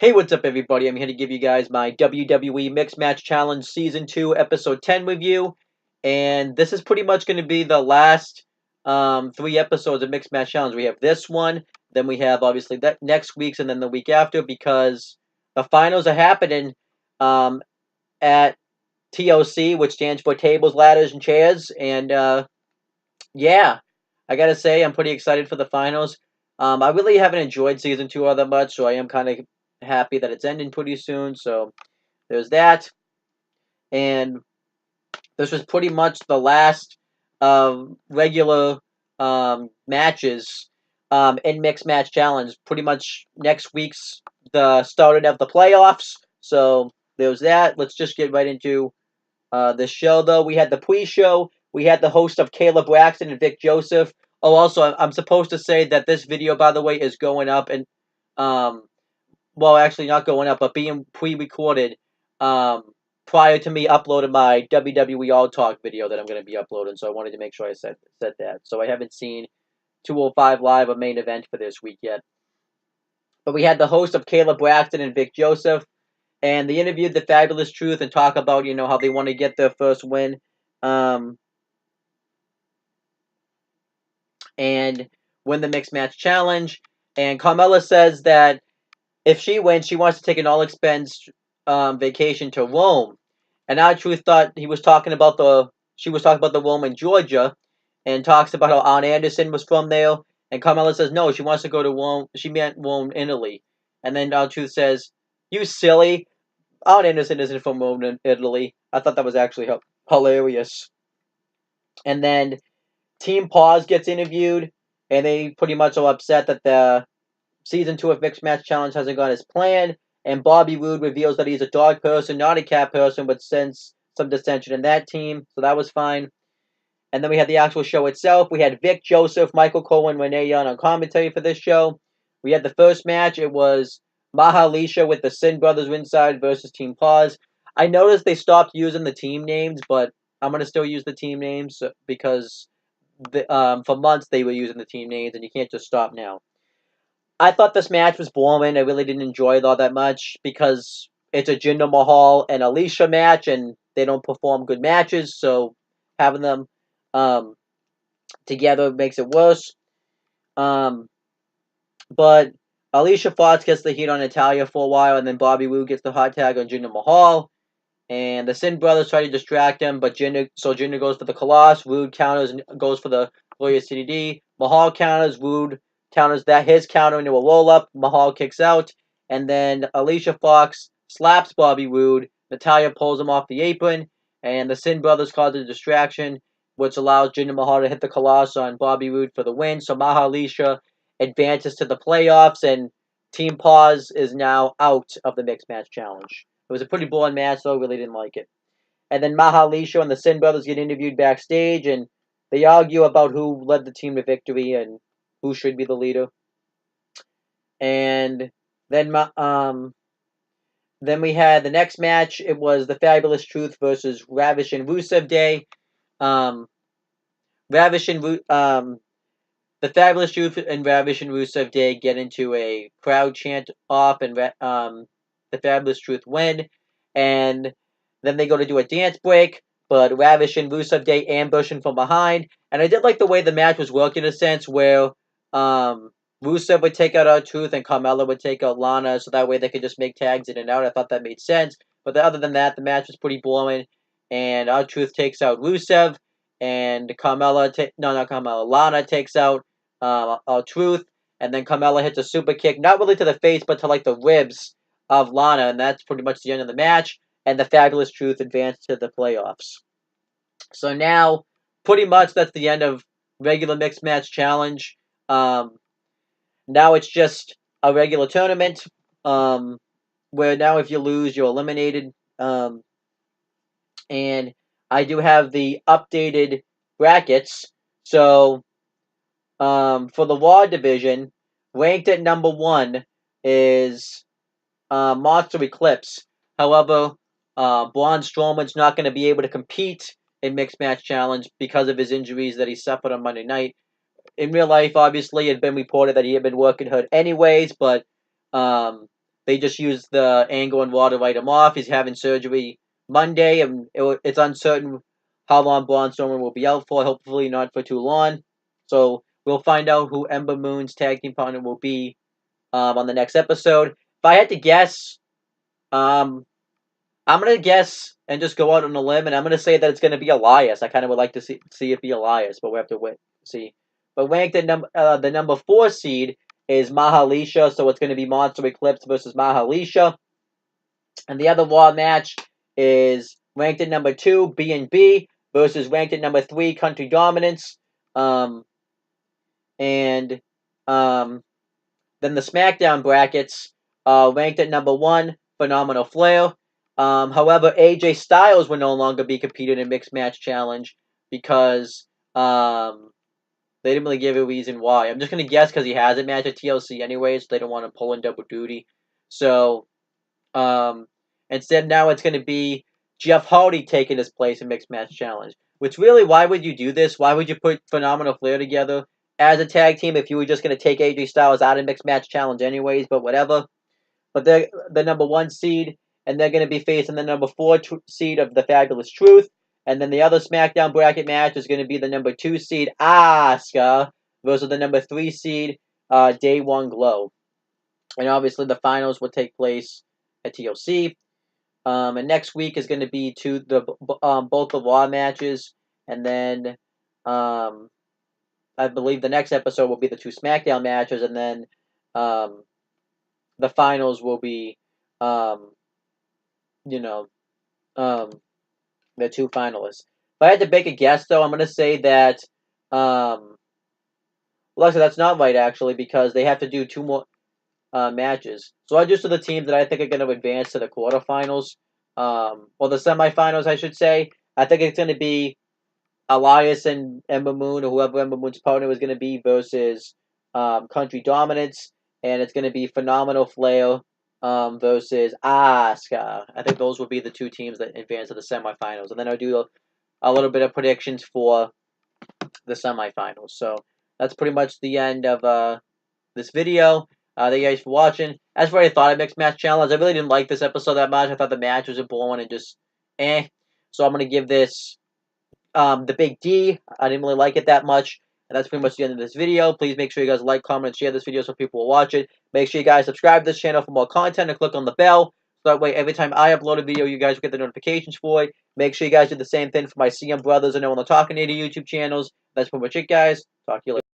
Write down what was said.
Hey, what's up, everybody? I'm here to give you guys my WWE Mixed Match Challenge Season 2, Episode 10 review. And this is pretty much going to be the last 3 episodes of Mixed Match Challenge. We have this one, then we have, obviously, that next week's, and then the week after, because the finals are happening at TOC, which stands for Tables, Ladders, and Chairs. And, yeah, I gotta say, I'm pretty excited for the finals. I really haven't enjoyed Season 2 all that much, so I am kind of happy that it's ending pretty soon. So there's that. And this was pretty much the last regular matches in Mixed Match Challenge. Pretty much next week's the start of the playoffs. So there's that. Let's just get right into the show, though. We had the pre-show. We had the host of Caleb Braxton and Vic Joseph. Oh, also, I'm supposed to say that this video, by the way, is going up and well, actually not going up, but being pre-recorded prior to me uploading my WWE All Talk video that I'm going to be uploading. So I wanted to make sure I said that. So I haven't seen 205 Live, a main event for this week yet. But we had the host of Caleb Braxton and Vic Joseph, and they interviewed the Fabulous Truth and talk about, how they want to get their first win. And win the Mixed Match Challenge. And Carmella says that if she wins, she wants to take an all-expense vacation to Rome. And R-Truth thought she was talking about the Rome in Georgia, and talks about how Arn Anderson was from there. And Carmella says no, she wants to go to Rome. She meant Rome, Italy. And then R-Truth says, "You silly! Arn Anderson isn't from Rome, Italy." I thought that was actually hilarious. And then Team Pause gets interviewed, and they pretty much are upset that the Season 2 of Mixed Match Challenge hasn't gone as planned, and Bobby Roode reveals that he's a dog person, not a cat person, but sends some dissension in that team, so that was fine. And then we had the actual show itself. We had Vic Joseph, Michael Cole, and Renee Young on commentary for this show. We had the first match. It was Mahalisha with the Sin Brothers ringside versus Team Pause. I noticed they stopped using the team names, but I'm going to still use the team names because for months they were using the team names, and you can't just stop now. I thought this match was boring. I really didn't enjoy it all that much because it's a Jinder Mahal and Alicia match, and they don't perform good matches, so having them together makes it worse. But Alicia Fox gets the heat on Natalya for a while, and then Bobby Roode gets the hot tag on Jinder Mahal. And the Sin Brothers try to distract him, but Jinder goes for the Colossus. Roode counters and goes for the Glorious CDD. Mahal counters. Roode counters his counter into a roll-up. Mahal kicks out. And then Alicia Fox slaps Bobby Roode. Natalya pulls him off the apron. And the Sin Brothers cause a distraction, which allows Jinder Mahal to hit the Colossus on Bobby Roode for the win. So Mahalisha advances to the playoffs, and Team Pause is now out of the Mixed Match Challenge. It was a pretty boring match, though. Really didn't like it. And then Mahalisha and the Sin Brothers get interviewed backstage, and they argue about who led the team to victory and who should be the leader. And then we had the next match. It was the Fabulous Truth versus Ravish and Rusev Day. The Fabulous Truth and Ravish and Rusev Day get into a crowd chant off, and the Fabulous Truth win. And then they go to do a dance break, but Ravish and Rusev Day ambush him from behind. And I did like the way the match was working in a sense where Rusev would take out R-Truth and Carmella would take out Lana, so that way they could just make tags in and out. I thought that made sense. But other than that, the match was pretty boring. And R-Truth takes out Rusev, and Lana takes out R-Truth, and then Carmella hits a super kick, not really to the face, but to like the ribs of Lana, and that's pretty much the end of the match. And the Fabulous Truth advanced to the playoffs. So now, pretty much that's the end of regular Mixed Match Challenge. Now it's just a regular tournament, where now if you lose, you're eliminated. And I do have the updated brackets. So, for the Raw division, ranked at number 1 is Monster Eclipse. However, Braun Strowman's not going to be able to compete in Mixed Match Challenge because of his injuries that he suffered on Monday night. In real life, obviously, it had been reported that he had been working hurt anyways, but they just used the angle and Raw to write him off. He's having surgery Monday, and it's uncertain how long Braun Strowman will be out for. Hopefully not for too long. So we'll find out who Ember Moon's tag team partner will be on the next episode. If I had to guess, I'm gonna guess and just go out on a limb, and I'm gonna say that it's gonna be Elias. I kind of would like to see it be Elias, but we have to wait see. But ranked at the number 4 seed is Mahalisha, so it's gonna be Monster Eclipse versus Mahalisha, and the other Raw match is ranked at number 2 B&B versus ranked at number 3 Country Dominance, and then the SmackDown brackets, ranked at number 1 Phenomenal Flair. However, AJ Styles will no longer be competing in Mixed Match Challenge because they didn't really give a reason why. I'm just going to guess because he has a match at TLC anyways. So they don't want to pull in double duty. So instead now it's going to be Jeff Hardy taking his place in Mixed Match Challenge. Which really, why would you do this? Why would you put Phenomenal Flair together as a tag team if you were just going to take AJ Styles out of Mixed Match Challenge anyways? But whatever. But they're the number 1 seed, and they're going to be facing the number 4 seed of the Fabulous Truth. And then the other SmackDown bracket match is going to be the number 2 seed, Asuka, versus the number 3 seed, Day One Glow. And obviously the finals will take place at TLC. And next week is going to be both the Raw matches. And then I believe the next episode will be the 2 SmackDown matches. And then the finals will be the 2 finalists. If I had to make a guess, though, I'm going to say that, well, actually, that's not right, actually, because they have to do 2 more matches. So I just do the teams that I think are going to advance to the quarterfinals, or the semifinals, I should say. I think it's going to be Elias and Ember Moon, or whoever Ember Moon's partner is going to be, versus Country Dominance, and it's going to be Phenomenal Flair versus Asuka. I think those will be the 2 teams that advance to the semifinals. And then I'll do a little bit of predictions for the semifinals. So that's pretty much the end of this video. Thank you guys for watching. As for what I thought of Mixed Match Challenge, I really didn't like this episode that much. I thought the match was boring and just eh. So I'm going to give this the big D. I didn't really like it that much. And that's pretty much the end of this video. Please make sure you guys like, comment, and share this video so people will watch it. Make sure you guys subscribe to this channel for more content and click on the bell. So that way, every time I upload a video, you guys will get the notifications for it. Make sure you guys do the same thing for my CM Brothers and Owen the Talking 80 YouTube channels. That's pretty much it, guys. Talk to you later.